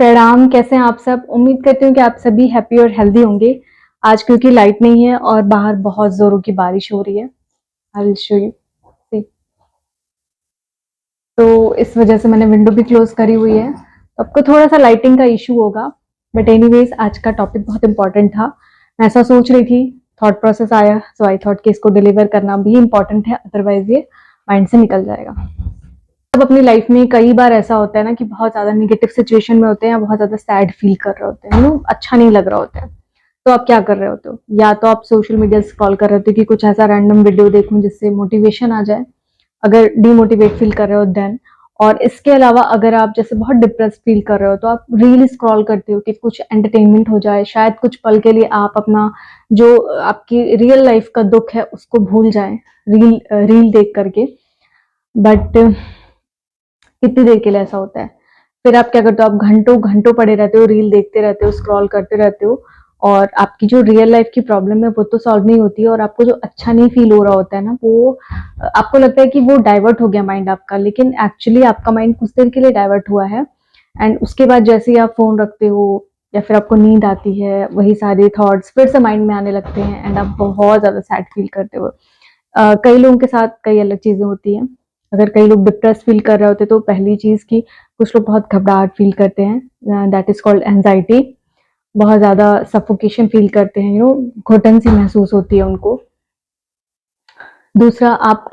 प्रणाम, कैसे हैं आप सब? उम्मीद करती हूँ कि आप सभी हैप्पी और हेल्दी होंगे। आज क्योंकि लाइट नहीं है और बाहर बहुत ज़ोरों की बारिश हो रही है। I will show you. See, तो इस वजह से मैंने विंडो भी क्लोज़ करी हुई है। तो आपको थोड़ा-सा लाइटिंग का इश्यू होगा, बट एनीवेज़ आज का टॉपिक बहुत इम्पोर्टेंट था। मैं ऐसा सोच रही थी, थॉट प्रोसेस आया, सो आई थॉट कि इसको डिलीवर करना भी इम्पोर्टेंट है, अदरवाइज़ ये माइंड से निकल जाएगा। अब अपनी लाइफ में कई बार ऐसा होता है ना कि बहुत ज़्यादा नेगेटिव सिचुएशन में होते हैं या बहुत ज़्यादा सैड फील कर रहे होते हैं, अच्छा नहीं लग रहा होता है। तो आप क्या कर रहे होते हो? या तो आप सोशल मीडिया स्क्रॉल कर रहे होते हो कि कुछ ऐसा रैंडम वीडियो देखूं जिससे मोटिवेशन आ जाए, अगर डीमोटिवेट फील कर रहे हो देन। और इसके अलावा अगर आप जैसे बहुत डिप्रेस फील कर रहे हो तो आप रील स्क्रॉल करते हो कि कुछ एंटरटेनमेंट हो जाए, शायद कुछ पल के लिए आप अपना जो आपकी रियल लाइफ का दुख है उसको भूल जाए रील रील देख करके। बट कितनी देर के लिए ऐसा होता है? फिर आप क्या करते हो? आप घंटों घंटों पड़े रहते हो, रील देखते रहते हो, स्क्रॉल करते रहते हो, और आपकी जो रियल लाइफ की प्रॉब्लम है वो तो सॉल्व नहीं होती है, और आपको जो अच्छा नहीं फील हो रहा होता है ना, वो आपको लगता है कि वो डाइवर्ट हो गया माइंड आपका, लेकिन एक्चुअली आपका माइंड कुछ देर के लिए डाइवर्ट हुआ है। एंड उसके बाद जैसे ही आप फोन रखते हो या फिर आपको नींद आती है, वही सारे थॉट्स फिर से माइंड में आने लगते हैं एंड आप बहुत ज्यादा सैड फील करते हो। कई लोगों के साथ कई अलग चीजें होती हैं। अगर कई लोग डिप्रेस फील कर रहे होते तो पहली चीज की कुछ लोग बहुत घबराहट फील करते हैं, दैट इज कॉल्ड एंजाइटी। बहुत ज्यादा सफोकेशन फील करते हैं, घुटन सी महसूस होती है उनको। दूसरा, आप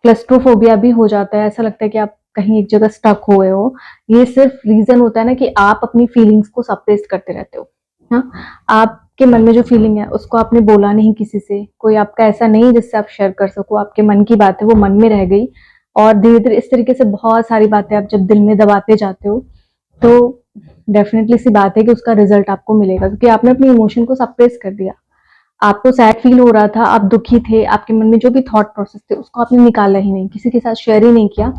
क्लस्ट्रोफोबिया भी हो जाता है, ऐसा लगता है कि आप कहीं एक जगह स्टक हुए हो। ये सिर्फ रीजन होता है ना कि आप अपनी फीलिंग्स को सप्रेस करते रहते हो। हाँ, आपके मन में जो फीलिंग है उसको आपने बोला नहीं किसी से, कोई आपका ऐसा नहीं जिससे आप शेयर कर सको, आपके मन की बात है वो मन में रह गई। और धीरे धीरे इस तरीके से बहुत सारी बातें आप जब दिल में दबाते जाते हो, तो डेफिनेटली सी बात है कि उसका रिजल्ट आपको मिलेगा, क्योंकि आपने अपनी इमोशन को सप्रेस कर दिया। आपको सैड फील हो रहा था, आप दुखी थे, आपके मन में जो भी थॉट प्रोसेस थे उसको आपने निकाला ही नहीं, किसी के साथ शेयर ही नहीं किया।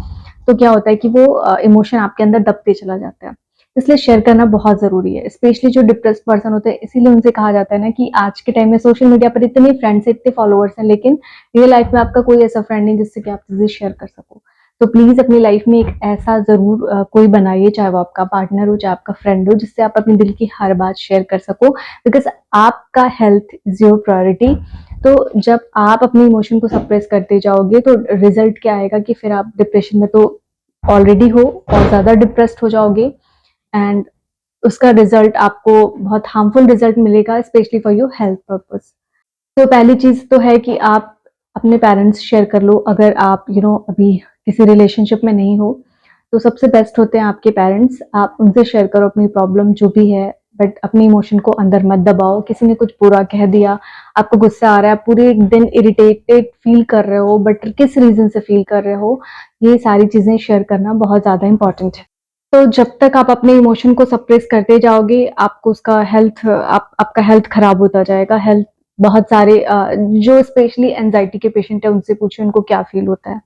तो क्या होता है कि वो इमोशन आपके अंदर दबते चला जाता है। इसलिए शेयर करना बहुत जरूरी है, स्पेशली जो डिप्रेस्ड पर्सन होते हैं। इसीलिए उनसे कहा जाता है ना कि आज के टाइम में सोशल मीडिया पर इतने फ्रेंड्स हैं, इतने फॉलोअर्स हैं, लेकिन रियल लाइफ में आपका कोई ऐसा फ्रेंड नहीं जिससे कि आप चीजें शेयर कर सको। तो प्लीज अपनी लाइफ में एक ऐसा जरूर कोई बनाइए, चाहे वो आपका पार्टनर हो, चाहे आपका फ्रेंड हो, जिससे आप अपने दिल की हर बात शेयर कर सको, बिकॉज आपका हेल्थ इज योर प्रायोरिटी। तो जब आप अपने इमोशन को सप्रेस करते जाओगे तो रिजल्ट क्या आएगा कि फिर आप डिप्रेशन में तो ऑलरेडी हो और ज्यादा डिप्रेस्ड हो जाओगे, एंड उसका रिजल्ट आपको बहुत हार्मफुल रिजल्ट मिलेगा, specially for your health purpose. तो पहली चीज तो है कि आप अपने पेरेंट्स शेयर कर लो, अगर आप अभी किसी रिलेशनशिप में नहीं हो तो सबसे बेस्ट होते हैं आपके पेरेंट्स। आप उनसे शेयर करो अपनी प्रॉब्लम जो भी है, बट अपनी इमोशन को अंदर मत दबाओ। किसी ने कुछ बुरा कह दिया, आपको गुस्सा आ रहा है, आप पूरे एक दिन इरिटेटेड फील कर रहे हो, बट किस रीजन से फील कर रहे हो, ये सारी चीजें शेयर करना बहुत ज्यादा इंपॉर्टेंट है। तो जब तक आप अपने इमोशन को सप्रेस करते जाओगे, आपको उसका आपका हेल्थ खराब होता जाएगा। हेल्थ बहुत सारे जो स्पेशली एंजाइटी के पेशेंट है उनसे पूछे उनको क्या फील होता है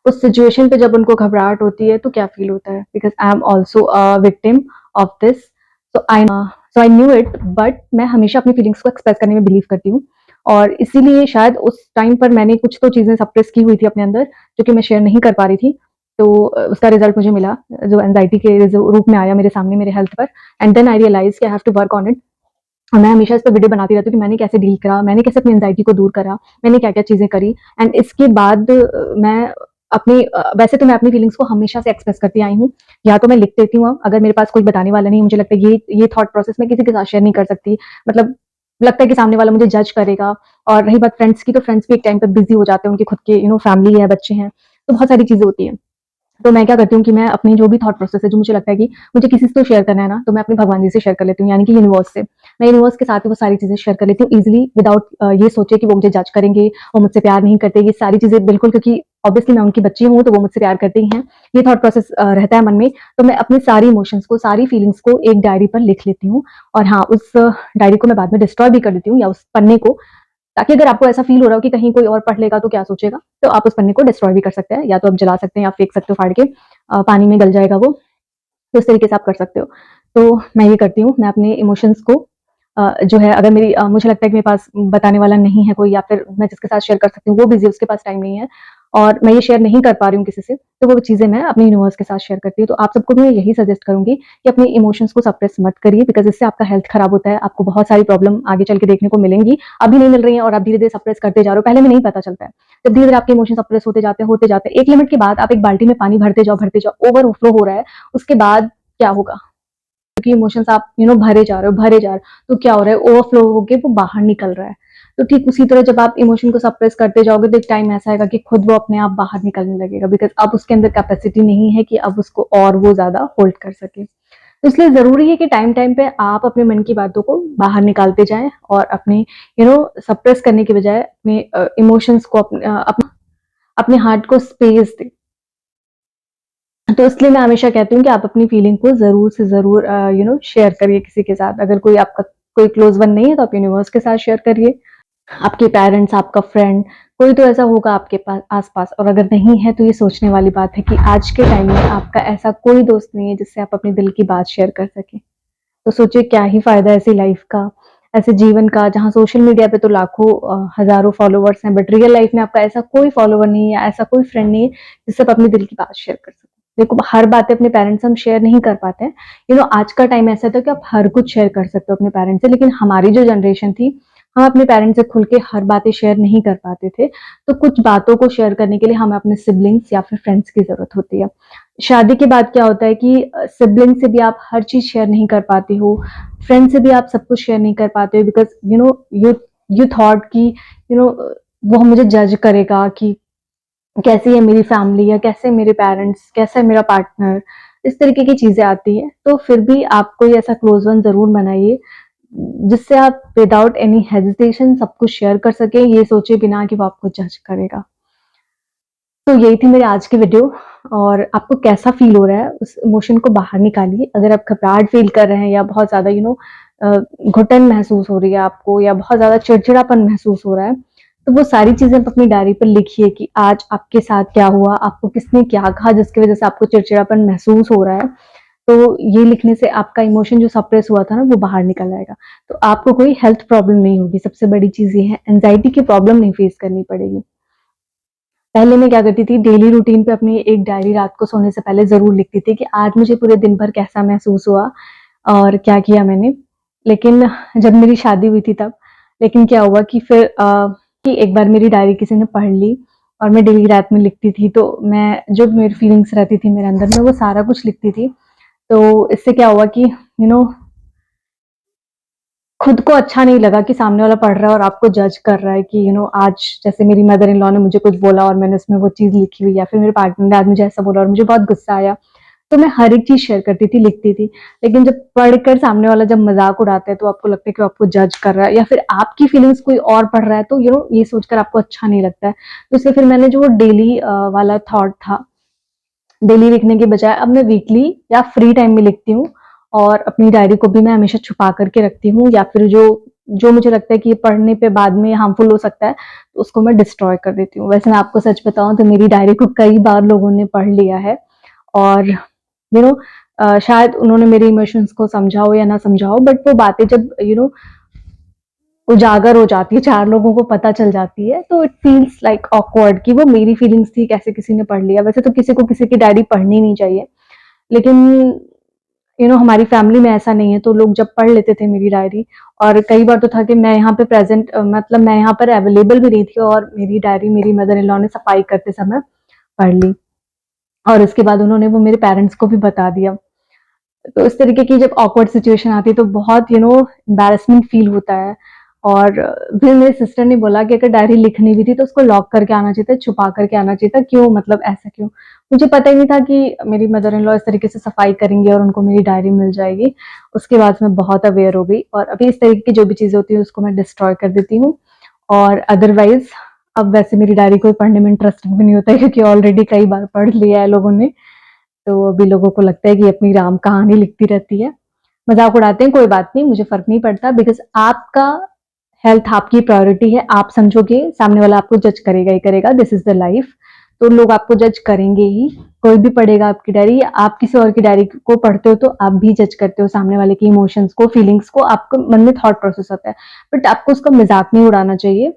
उस सिचुएशन पे, जब उनको घबराहट होती है तो क्या फील होता है, because I am also a victim of this. So I knew it, but मैं हमेशा अपनी फीलिंग्स को एक्सप्रेस करने में बिलीव करती हूँ, और इसीलिए शायद उस टाइम पर मैंने कुछ तो चीजें सप्रेस की हुई थी अपने अंदर जो कि मैं शेयर नहीं कर पा रही थी। तो उसका रिजल्ट मुझे मिला, जो एंजाइटी के रूप में आया मेरे सामने, मेरे हेल्थ पर। एंड देन आई रियलाइज कि I have to work on it. और मैं हमेशा इस पर वीडियो बनाती रहती हूँ कि मैंने कैसे डील करा, मैंने कैसे अपनी एंजाइटी को दूर करा, मैंने क्या क्या चीजें करी। एंड इसके बाद मैं वैसे तो मैं अपनी फीलिंग्स को हमेशा से एक्सप्रेस करती आई हूँ, या तो मैं लिख देती हूँ अगर मेरे पास कोई बताने वाला नहीं, मुझे लगता है ये थॉट प्रोसेस मैं किसी के साथ शेयर नहीं कर सकती, मतलब लगता है कि सामने वाला मुझे जज करेगा। और रही बात फ्रेंड्स की, तो फ्रेंड्स भी एक टाइम पर बिजी हो जाते हैं, उनके खुद के फैमिली है, बच्चे हैं, तो बहुत सारी चीजें होती है। तो मैं क्या करती हूँ कि मैं अपनी जो भी थॉट प्रोसेस है, जो मुझे लगता है कि मुझे किसी से तो शेयर करना है ना, तो मैं अपने भगवान जी से शेयर कर लेती हूँ, यानी कि यूनिवर्स से। मैं यूनिवर्स के साथ ही वो सारी चीजें शेयर कर लेती हूँ इजिली, विदाउट ये सोचे कि वो मुझे जज करेंगे, वो मुझसे प्यार नहीं करते, ये सारी चीजें बिल्कुल, क्योंकि ऑब्वियसली मैं उनकी बच्ची हूँ तो वो मुझसे प्यार करते ही हैं। ये थॉट प्रोसेस रहता है मन में। तो मैं अपनी सारी इमोशंस को, सारी फीलिंग्स को एक डायरी पर लिख लेती हूँ, और हाँ, उस डायरी को मैं बाद में डिस्ट्रॉय भी कर देती हूँ, या उस पन्ने को, ताकि अगर आपको ऐसा फील हो रहा हो कि कहीं कोई और पढ़ लेगा तो क्या सोचेगा, तो आप उस पन्ने को डिस्ट्रॉय भी कर सकते हैं, या तो आप जला सकते हैं या फेंक सकते हो फाड़ के, पानी में गल जाएगा वो। तो इस तरीके से आप कर सकते हो। तो मैं ये करती हूँ, मैं अपने इमोशंस को जो है, अगर मुझे लगता है कि मेरे पास बताने वाला नहीं है कोई, या फिर मैं जिसके साथ शेयर कर सकती हूँ वो बिजी, उसके पास टाइम नहीं है, और मैं ये शेयर नहीं कर पा रही हूँ किसी से, तो वो चीज़ें मैं अपने यूनिवर्स के साथ शेयर करती हूँ। तो आप सबको भी मैं यही सजेस्ट करूँगी कि अपने इमोशंस को सप्रेस मत करिए, बिकॉज़ इससे आपका हेल्थ खराब होता है, आपको बहुत सारी प्रॉब्लम आगे चल के देखने को मिलेंगी। अभी नहीं मिल रही हैं और आप धीरे-धीरे सप्रेस करते जा रहे हो, पहले में नहीं पता चलता है। जब धीरे-धीरे आपके इमोशन सप्रेस होते जाते हैं, एक लिमिट के बाद आप एक बाल्टी में पानी भरते जाओ, ओवरफ्लो हो रहा है, उसके बाद क्या होगा? क्योंकि इमोशंस आप भरे जा रहे हो, तो क्या हो रहा है, ओवरफ्लो होके वो बाहर निकल रहा है। तो ठीक उसी तरह जब आप इमोशन को सप्रेस करते जाओगे, तो एक टाइम ऐसा आएगा कि खुद वो अपने आप बाहर निकलने लगेगा, बिकॉज़ अब उसके अंदर कैपेसिटी नहीं है कि अब उसको और वो ज़्यादा होल्ड कर सके। तो इसलिए ज़रूरी है कि टाइम-टाइम पे आप अपने मन की बातों को बाहर निकालते जाएँ और अपने सप्रेस करने की बजाय अपने इमोशंस को अपने हार्ट को स्पेस दें। तो इसलिए मैं हमेशा कहती हूँ कि आप अपनी फीलिंग को ज़रूर से ज़रूर शेयर करिए किसी के साथ। अगर कोई आपका कोई क्लोज़ वन नहीं है, तो आप यूनिवर्स के साथ शेयर करिए। आपके पेरेंट्स, आपका फ्रेंड, कोई तो ऐसा होगा आपके पास आस-पास, और अगर नहीं है, तो ये सोचने वाली बात है कि आज के टाइम में आपका ऐसा कोई दोस्त नहीं है जिससे आप अपने दिल की बात शेयर कर सकें। तो सोचिए क्या ही फ़ायदा ऐसी लाइफ़ का, ऐसे जीवन का, जहाँ सोशल मीडिया पे तो लाखों हज़ारों फॉलोवर्स हैं, बट रियल लाइफ़ में आपका ऐसा कोई फॉलोवर नहीं है या ऐसा कोई फ्रेंड नहीं है जिससे आप अपने दिल की बात शेयर कर सकें। देखो, हर बातें अपने पेरेंट्स से हम शेयर नहीं कर पाते हैं। आज का टाइम ऐसा था कि आप हर कुछ शेयर कर सकते हो अपने पेरेंट्स से, लेकिन हमारी जो जनरेशन थी, हम अपने पेरेंट्स से खुल के हर बातें शेयर नहीं कर पाते थे। तो कुछ बातों को शेयर करने के लिए हमें अपने सिबलिंग्स या फिर फ्रेंड्स की ज़रूरत होती है। शादी के बाद क्या होता है कि सिबलिंग से भी आप हर चीज़ शेयर नहीं कर पाते हो, फ्रेंड से भी आप सब कुछ शेयर नहीं कर पाते हो, बिकॉज़ यू यू थॉट कि वो मुझे जज करेगा कि कैसी है मेरी फैमिली, या कैसे मेरे पेरेंट्स, कैसा है मेरा पार्टनर, इस तरीके की चीज़ें आती हैं। तो फिर भी आप कोई ऐसा क्लोज़ वन ज़रूर बनाइए, जिससे आप विदाउट एनी हेजिटेशन सब कुछ शेयर कर सकें, ये सोचे बिना कि वो आपको जज करेगा। तो यही थी मेरी आज की वीडियो, और आपको कैसा फ़ील हो रहा है, उस इमोशन को बाहर निकालिए। अगर आप घबराहट फ़ील कर रहे हैं, या बहुत ज़्यादा घुटन महसूस हो रही है आपको, या बहुत ज़्यादा चिड़चिड़ापन महसूस हो रहा है, तो वो सारी चीज़ें आप अपनी डायरी पर लिखिए कि आज आपके साथ क्या हुआ, आपको किसने क्या कहा जिसकी वज़ह से आपको चिड़चिड़ापन महसूस हो रहा है। तो ये लिखने से आपका इमोशन जो सप्रेस हुआ था ना, वो बाहर निकल आएगा। तो आपको कोई हेल्थ प्रॉब्लम नहीं होगी, सबसे बड़ी चीज़ ये है, एंग्ज़ायटी की प्रॉब्लम नहीं फेस करनी पड़ेगी। पहले मैं क्या करती थी, डेली रूटीन पे अपनी एक डायरी रात को सोने से पहले ज़रूर लिखती थी कि आज मुझे पूरे दिन भर कैसा महसूस हुआ और क्या किया मैंने। लेकिन जब मेरी शादी हुई थी तब, लेकिन क्या हुआ कि फिर कि एक बार मेरी डायरी किसी ने पढ़ ली, और मैं डेली रात में लिखती थी, तो मैं जो मेरी फीलिंग्स रहती थी मेरे अंदर, मैं वो सारा कुछ लिखती थी। तो इससे क्या हुआ कि खुद को अच्छा नहीं लगा कि सामने वाला पढ़ रहा है और आपको जज कर रहा है कि आज जैसे मेरी मदर इन लॉ ने मुझे कुछ बोला और मैंने उसमें वो चीज़ लिखी हुई, या फिर मेरे पार्टनर ने आज मुझे ऐसा बोला और मुझे बहुत गुस्सा आया। तो मैं हर एक चीज़ शेयर करती थी, लिखती थी। लेकिन जब पढ़कर सामने वाला जब मज़ाक उड़ाता है, तो आपको लगता है कि वो आपको जज कर रहा है, या फिर आपकी फीलिंग्स कोई और पढ़ रहा है, तो ये सोचकर आपको अच्छा नहीं लगता है। तो इसलिए फिर मैंने जो वो डेली वाला थॉट था, डेली लिखने के बजाय अब मैं वीकली या फ्री टाइम में लिखती हूँ, और अपनी डायरी को भी मैं हमेशा छुपा करके रखती हूँ, या फिर जो जो मुझे लगता है कि ये पढ़ने पे बाद में हार्मफुल हो सकता है, तो उसको मैं डिस्ट्रॉय कर देती हूँ। वैसे मैं आपको सच बताऊँ तो मेरी डायरी को कई बार लोगों ने पढ़ लिया है, और शायद उन्होंने मेरे इमोशंस को समझा हो या ना समझा हो, बट वो बातें जब उजागर हो जाती है, 4 लोगों को पता चल जाती है, तो इट फील्स लाइक ऑकवर्ड कि वो मेरी फीलिंग्स थी, कैसे किसी ने पढ़ लिया। वैसे तो किसी को किसी की डायरी पढ़नी नहीं चाहिए, लेकिन हमारी फैमिली में ऐसा नहीं है, तो लोग जब पढ़ लेते थे मेरी डायरी, और कई बार तो था कि मैं यहाँ पे प्रेज़ेंट मतलब मैं यहाँ पर अवेलेबल भी नहीं थी, और मेरी डायरी मेरी मदर इन लॉ ने सफाई करते समय पढ़ ली, और उसके बाद उन्होंने वो मेरे पेरेंट्स को भी बता दिया। तो इस तरीके की जब ऑकवर्ड सिचुएशन आती है, तो बहुत एम्बैरेसमेंट फील होता है। और फिर मेरे सिस्टर ने बोला कि अगर डायरी लिखनी भी थी तो उसको लॉक करके आना चाहिए था, छुपा करके आना चाहिए था, क्यों, मतलब ऐसा क्यों? मुझे पता ही नहीं था कि मेरी मदर इन लॉ इस तरीके से सफाई करेंगी और उनको मेरी डायरी मिल जाएगी। उसके बाद मैं बहुत अवेयर हो गई, और अभी इस तरीके की जो भी चीज़ें होती हैं उसको मैं डिस्ट्रॉय कर देती हूँ। और अदरवाइज़ अब वैसे मेरी डायरी कोई पढ़ने में इंटरेस्टेड भी नहीं होता है, क्योंकि ऑलरेडी कई बार पढ़ लिया है लोगों ने। तो अभी लोगों को लगता है कि अपनी राम कहानी लिखती रहती है। मज़ाक उड़ाते हैं, कोई बात नहीं, मुझे फ़र्क नहीं पड़ता, बिकॉज़ आपका हेल्थ आपकी प्रायोरिटी है। आप समझोगे, सामने वाला आपको जज करेगा ही करेगा, दिस इज़ द लाइफ़। तो लोग आपको जज करेंगे ही। कोई भी पढ़ेगा आपकी डायरी, या आप किसी और की डायरी को पढ़ते हो, तो आप भी जज करते हो सामने वाले की इमोशंस को, फीलिंग्स को, आपको मन में थॉट प्रोसेस होता है। बट आपको उसका मज़ाक नहीं उड़ाना चाहिए।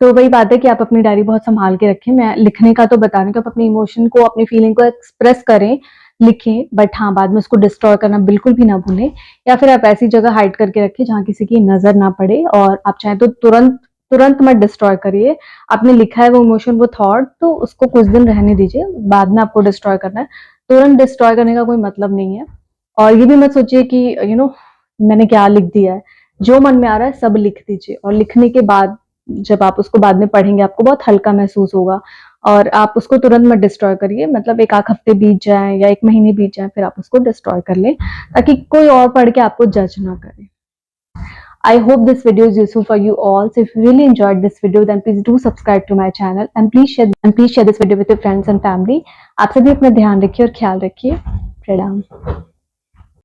तो वही बात है कि आप अपनी डायरी बहुत सँभाल के रखें। मैं लिखने का तो बता रही हूँ कि आप अपने इमोशन को, अपनी फीलिंग को एक्सप्रेस करें, लिखें, बट हाँ, बाद में उसको डिस्ट्रॉय करना बिल्कुल भी ना भूलें, या फिर आप ऐसी जगह हाइड करके रखें जहाँ किसी की नज़र ना पड़े, और आप चाहें तो तुरंत तुरंत मत डिस्ट्रॉय करिए। आपने लिखा है वो इमोशन, वो थॉट, तो उसको कुछ दिन रहने दीजिए, बाद में आपको डिस्ट्रॉय करना है। तुरंत डिस्ट्रॉय करने का कोई मतलब नहीं है। और ये भी मत सोचिए कि मैंने क्या लिख दिया है। जो मन में आ रहा है सब लिख दीजिए, और लिखने के बाद जब आप उसको बाद में पढ़ेंगे आपको बहुत हल्का महसूस होगा, और आप उसको तुरंत मत डिस्ट्रॉय करिए, मतलब 1 आध हफ्ते बीत जाएँ या 1 महीने बीत जाएँ, फिर आप उसको डिस्ट्रॉय कर लें, ताकि कोई और पढ़ के आपको जज ना करे। I hope this video is useful for you all. So if you really enjoyed this video, then please do subscribe to my channel and please share this video with your friends and family. आप सभी अपना ध्यान रखिए और ख्याल रखिए। प्रणाम।